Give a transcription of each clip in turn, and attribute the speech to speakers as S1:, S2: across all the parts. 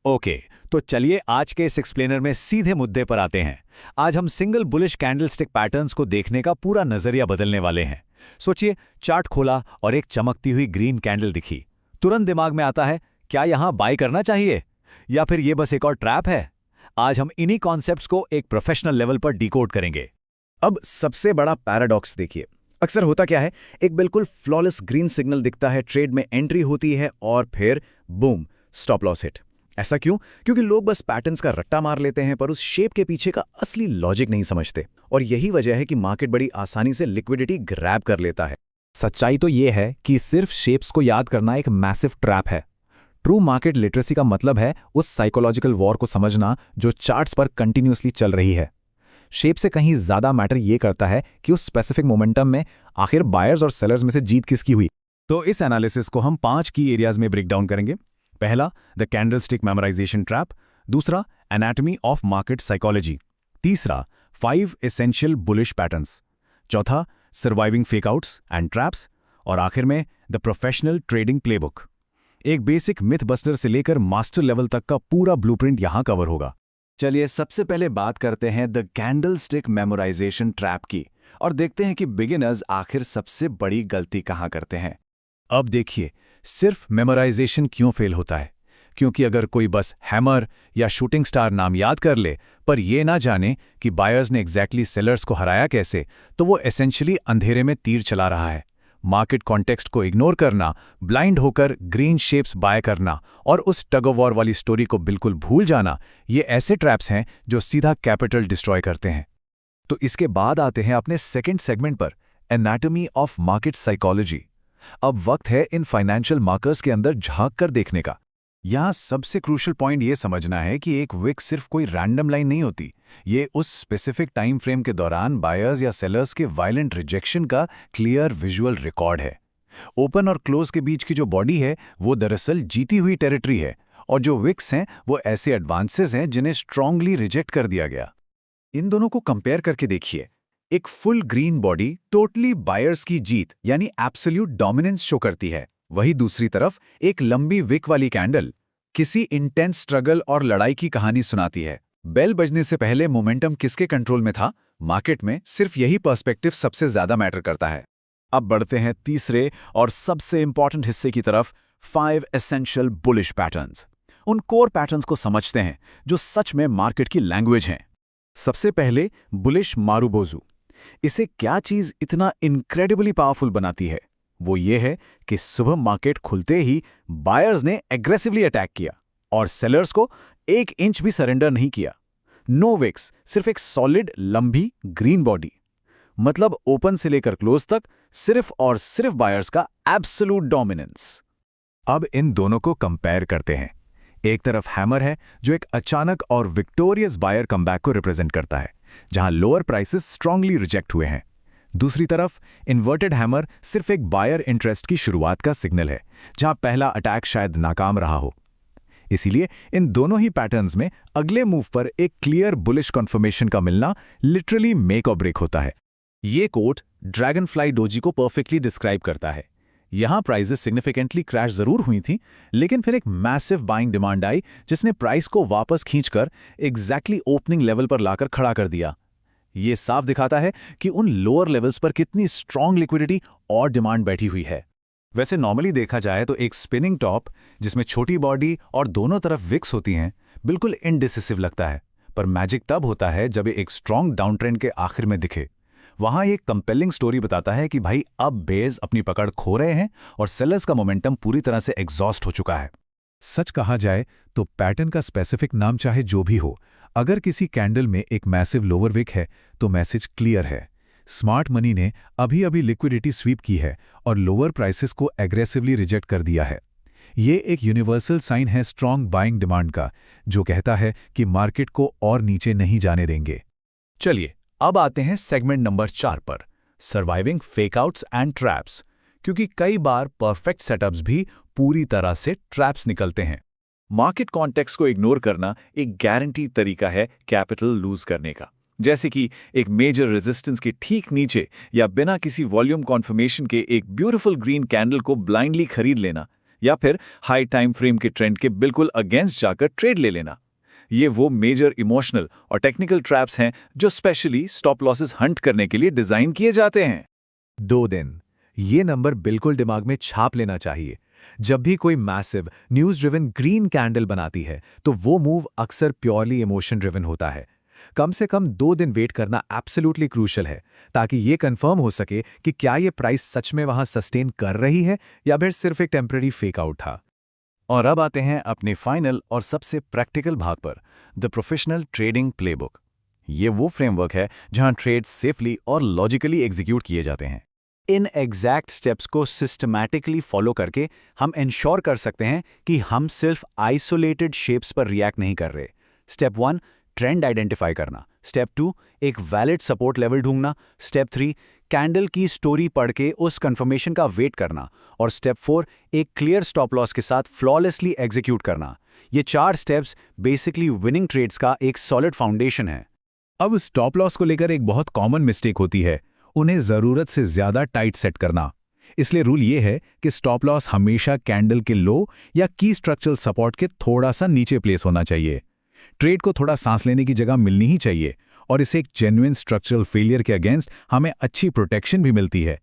S1: Okay, तो चलिए आज के इस एक्सप्लेनर में सीधे मुद्दे पर आते हैं। आज हम सिंगल बुलिश कैंडलस्टिक पैटर्न्स को देखने का पूरा नजरिया बदलने वाले हैं। सोचिए, चार्ट खोला और एक चमकती हुई ग्रीन कैंडल दिखी। तुरंत दिमाग में आता है, क्या यहां बाय करना चाहिए या फिर ये बस एक और ट्रैप है? आज हम इन्हीं कॉन्सेप्ट्स को एक प्रोफेशनल लेवल पर डिकोड करेंगे।
S2: अब सबसे बड़ा पैराडॉक्स देखिए। अक्सर होता क्या है, एक बिल्कुल फ्लॉलेस ग्रीन सिग्नल दिखता है, ट्रेड में एंट्री होती है और फिर बूम, स्टॉप लॉस हिट। ऐसा क्यों? क्योंकि लोग बस पैटर्न्स का रट्टा मार लेते हैं पर उस शेप के पीछे का असली लॉजिक नहीं समझते। और यही वजह है कि मार्केट बड़ी आसानी से लिक्विडिटी ग्रैब कर लेता है।
S3: सच्चाई तो ये है कि सिर्फ शेप्स को याद करना एक मैसिव ट्रैप है। ट्रू मार्केट लिटरेसी का मतलब है उस साइकोलॉजिकल वॉर को समझना जो चार्ट्स पर कंटिन्यूअसली चल रही है। शेप से कहीं ज्यादा मैटर ये करता है कि उस स्पेसिफिक मोमेंटम में आखिर बायर्स और सेलर्स में से जीत किसकी हुई।
S1: तो इस एनालिसिस को हम 5 की एरियाज में ब्रेक डाउन करेंगे। पहला, द कैंडलस्टिक मेमोराइजेशन ट्रैप। दूसरा, एनाटॉमी ऑफ मार्केट साइकोलॉजी। तीसरा, 5 एसेंशियल बुलिश पैटर्न्स। चौथा, सर्वाइविंग फेकआउट्स एंड ट्रैप्स। और आखिर में द प्रोफेशनल ट्रेडिंग प्लेबुक। एक बेसिक मिथ बस्टर से लेकर मास्टर लेवल तक का पूरा ब्लूप्रिंट यहां कवर होगा।
S3: चलिए सबसे पहले बात करते हैं द कैंडलस्टिक मेमोराइजेशन ट्रैप की और देखते हैं कि बिगिनर्स आखिर सबसे बड़ी गलती कहां करते हैं।
S1: अब देखिए, सिर्फ मेमोराइजेशन क्यों फेल होता है? क्योंकि अगर कोई बस हैमर या शूटिंग स्टार नाम याद कर ले पर ये ना जाने कि बायर्स ने एग्जैक्टली सेलर्स को हराया कैसे, तो वो एसेंशियली अंधेरे में तीर चला रहा है। मार्केट कॉन्टेक्स्ट को इग्नोर करना, ब्लाइंड होकर ग्रीन शेप्स बाय करना और उस टग ऑफ वॉर वाली स्टोरी को बिल्कुल भूल जाना, ये ऐसे ट्रैप्स हैं जो सीधा कैपिटल डिस्ट्रॉय करते हैं।
S3: तो इसके बाद आते हैं अपने सेकंड सेगमेंट पर, एनाटॉमी ऑफ मार्केट साइकोलॉजी। अब वक्त है इन फाइनेंशियल मार्कर्स के अंदर झांक कर देखने का। यहाँ सबसे क्रूशियल पॉइंट ये समझना है कि एक विक सिर्फ कोई रैंडम लाइन नहीं होती। ये उस स्पेसिफिक टाइम फ्रेम के दौरान बायर्स या सेलर्स के वायलेंट रिजेक्शन का क्लियर विजुअल रिकॉर्ड है। ओपन और क्लोज के बीच की जो बॉडी है वो दरअसल जीती हुई टेरिटरी है, और जो विक्स हैं वो ऐसे एडवांसेस हैं जिन्हें स्ट्रांगली रिजेक्ट कर दिया गया।
S2: इन दोनों को कंपेयर करके देखिए। एक full green body totally buyers की जीत यानी एब्सोल्यूट डोमिनेंस शो करती है। वही दूसरी तरफ एक लंबी विक वाली कैंडल किसी इंटेंस स्ट्रगल और लड़ाई की कहानी सुनाती है। बेल बजने से पहले मोमेंटम किसके कंट्रोल में था? मार्केट में सिर्फ यही पर्सपेक्टिव सबसे ज्यादा मैटर करता है।
S3: अब बढ़ते हैं तीसरे और सबसे इंपॉर्टेंट हिस्से की तरफ, 5 एसेंशियल बुलिश पैटर्न्स। उन कोर पैटर्न्स को समझते हैं जो सच में मार्केट की लैंग्वेज हैं। सबसे पहले बुलिश मारुबोजू। इसे क्या चीज इतना इनक्रेडिबली पावरफुल बनाती है? वो ये है कि सुबह मार्केट खुलते ही बायर्स ने एग्रेसिवली अटैक किया और सेलर्स को 1 इंच भी सरेंडर नहीं किया। नो विक्स, सिर्फ एक सॉलिड लंबी ग्रीन बॉडी। मतलब ओपन से लेकर क्लोज तक सिर्फ और सिर्फ बायर्स का एब्सोल्यूट डोमिनेंस।
S1: अब इन दोनों को कंपेयर करते हैं। एक तरफ हैमर है जो एक अचानक और विक्टोरियस बायर कमबैक को रिप्रेजेंट करता है, जहां लोअर प्राइसेस स्ट्रांगली रिजेक्ट हुए हैं। दूसरी तरफ इन्वर्टेड हैमर सिर्फ एक बायर इंटरेस्ट की शुरुआत का सिग्नल है, जहां पहला अटैक शायद नाकाम रहा हो। इसीलिए इन दोनों ही पैटर्न्स में अगले मूव पर एक क्लियर बुलिश कन्फर्मेशन का मिलना लिटरली मेक और ब्रेक होता है। ये कोट ड्रैगनफ्लाई डोजी को परफेक्टली डिस्क्राइब करता है। यहां प्राइसेस सिग्निफिकेंटली क्रैश जरूर हुई थी, लेकिन फिर एक मैसिव बाइंग डिमांड आई जिसने प्राइस को वापस खींचकर एग्जैक्टली ओपनिंग लेवल पर लाकर खड़ा कर दिया। ये साफ दिखाता है कि उन लोअर लेवल्स पर कितनी स्ट्रांग लिक्विडिटी और डिमांड बैठी हुई है। वैसे नॉर्मली देखा जाए तो एक स्पिनिंग टॉप जिसमें छोटी बॉडी और दोनों तरफ विक्स होती हैं बिल्कुल इनडिसिसिव लगता है, पर मैजिक तब होता है जब ये एक स्ट्रांग डाउन ट्रेंड के आखिर में दिखे। वहां एक कंपेलिंग स्टोरी बताता है कि भाई अब बेज अपनी पकड़ खो रहे हैं और सेलर्स का मोमेंटम पूरी तरह से एग्जॉस्ट हो चुका है।
S4: सच कहा जाए तो पैटर्न का स्पेसिफिक नाम चाहे जो भी हो, अगर किसी कैंडल में एक मैसिव लोअर विक है तो मैसेज क्लियर है। स्मार्ट मनी ने अभी अभी लिक्विडिटी स्वीप की है और लोअर प्राइसेस को एग्रेसिवली रिजेक्ट कर दिया है। ये एक यूनिवर्सल साइन है स्ट्रांग बाइंग डिमांड का, जो कहता है कि मार्केट को और नीचे नहीं जाने देंगे।
S1: चलिए अब आते हैं सेगमेंट नंबर 4 पर, सर्वाइविंग फेकआउट्स एंड ट्रैप्स, क्योंकि कई बार परफेक्ट सेटअप्स भी पूरी तरह से ट्रैप्स निकलते हैं।
S2: मार्केट कॉन्टेक्स्ट को इग्नोर करना एक गारंटी तरीका है कैपिटल लूज करने का। जैसे कि एक मेजर रेजिस्टेंस के ठीक नीचे या बिना किसी वॉल्यूम कॉन्फर्मेशन के एक ब्यूटीफुल ग्रीन कैंडल को ब्लाइंडली खरीद लेना,
S3: या फिर हाई टाइम फ्रेम के ट्रेंड के बिल्कुल अगेंस्ट जाकर ट्रेड ले लेना। ये वो मेजर इमोशनल और टेक्निकल ट्रैप्स हैं जो स्पेशली स्टॉप लॉसेस हंट करने के लिए डिजाइन किए जाते हैं।
S1: 2 दिन, ये नंबर बिल्कुल दिमाग में छाप लेना चाहिए। जब भी कोई massive news driven green candle बनाती है तो वो मूव अक्सर प्योरली इमोशन ड्रिवन होता है। कम से कम 2 दिन वेट करना एब्सोल्युटली क्रूशल है, ताकि ये कंफर्म हो सके कि क्या ये प्राइस सच में वहां सस्टेन कर रही है या फिर सिर्फ एक टेम्पररी फेक आउट था।
S3: और अब आते हैं अपने फाइनल और सबसे प्रैक्टिकल भाग पर, द प्रोफेशनल ट्रेडिंग प्लेबुक। ये वो फ्रेमवर्क है जहां ट्रेड सेफली और लॉजिकली एग्जीक्यूट किए जाते हैं। इन एग्जैक्ट स्टेप्स को सिस्टमैटिकली फॉलो करके हम इंश्योर कर सकते हैं कि हम सिर्फ आइसोलेटेड शेप्स पर रिएक्ट नहीं कर रहे। स्टेप 1, ट्रेंड आइडेंटिफाई करना। स्टेप 2, एक वैलिड सपोर्ट लेवल ढूंढना। स्टेप 3, कैंडल की स्टोरी पढ़ के उस कंफर्मेशन का वेट करना। और स्टेप 4, एक क्लियर स्टॉप लॉस के साथ फ्लॉलेसली एग्जीक्यूट करना। ये 4 स्टेप्स बेसिकली विनिंग ट्रेड्स का एक सॉलिड फाउंडेशन है।
S4: अब स्टॉप लॉस को लेकर एक बहुत कॉमन मिस्टेक होती है, उन्हें जरूरत से ज्यादा टाइट सेट करना। इसलिए रूल ये है कि स्टॉप लॉस हमेशा कैंडल के लो या की स्ट्रक्चरल सपोर्ट के थोड़ा सा नीचे प्लेस होना चाहिए। ट्रेड को थोड़ा सांस लेने की जगह मिलनी ही चाहिए, और इसे एक जेन्युइन स्ट्रक्चरल फेलियर के अगेंस्ट हमें अच्छी प्रोटेक्शन भी मिलती है।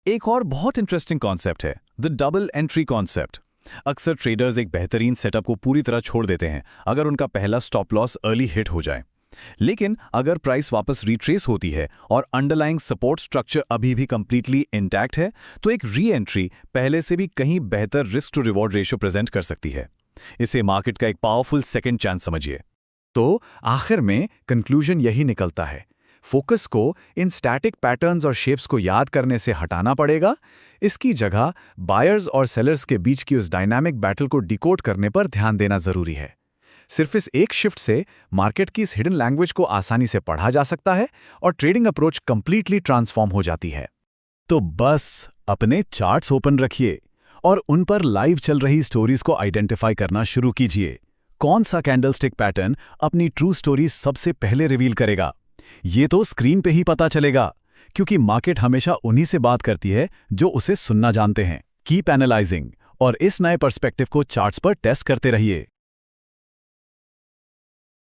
S3: एक और बहुत इंटरेस्टिंग कॉन्सेप्ट है द डबल एंट्री कॉन्सेप्ट। अक्सर ट्रेडर्स एक बेहतरीन सेटअप को पूरी तरह छोड़ देते हैं अगर उनका पहला स्टॉप लॉस अर्ली हिट हो जाए। लेकिन अगर प्राइस वापस रिट्रेस होती है और अंडरलाइंग सपोर्ट स्ट्रक्चर अभी भी कंप्लीटली इंटैक्ट है, तो एक री एंट्री पहले से भी कहीं बेहतर risk to reward ratio present कर सकती है। इसे मार्केट का एक पावरफुल सेकंड चांस समझिए।
S1: तो आखिर में कंक्लूजन यही निकलता है, फोकस को इन स्टैटिक पैटर्न्स और शेप्स को याद करने से हटाना पड़ेगा। इसकी जगह बायर्स और सेलर्स के बीच की उस डायनामिक बैटल को डिकोड करने पर ध्यान देना जरूरी है। सिर्फ इस एक शिफ्ट से मार्केट की इस हिडन लैंग्वेज को आसानी से पढ़ा जा सकता है और ट्रेडिंग अप्रोच कंप्लीटली ट्रांसफॉर्म हो जाती है।
S3: तो बस अपने चार्ट्स ओपन रखिए और उन पर लाइव चल रही स्टोरीज को आइडेंटिफाई करना शुरू कीजिए। कौन सा कैंडलस्टिक पैटर्न अपनी ट्रू स्टोरी सबसे पहले रिवील करेगा, ये तो स्क्रीन पे ही पता चलेगा, क्योंकि मार्केट हमेशा उन्हीं से बात करती है जो उसे सुनना जानते हैं। कीप एनालाइजिंग और इस नए पर्सपेक्टिव को चार्ट्स पर टेस्ट करते रहिए।